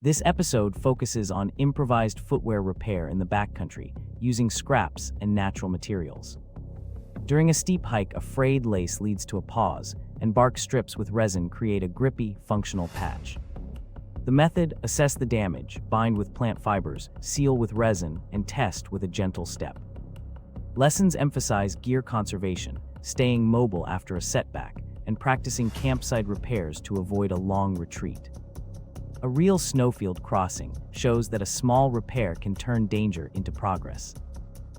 This episode focuses on improvised footwear repair in the backcountry using scraps and natural materials. During a steep hike, a frayed lace leads to a pause, and bark strips with resin create a grippy, functional patch. The method: assess the damage, bind with plant fibers, seal with resin, and test with a gentle step. Lessons emphasize gear conservation, staying mobile after a setback, and practicing campsite repairs to avoid a long retreat. A real snowfield crossing shows that a small repair can turn danger into progress.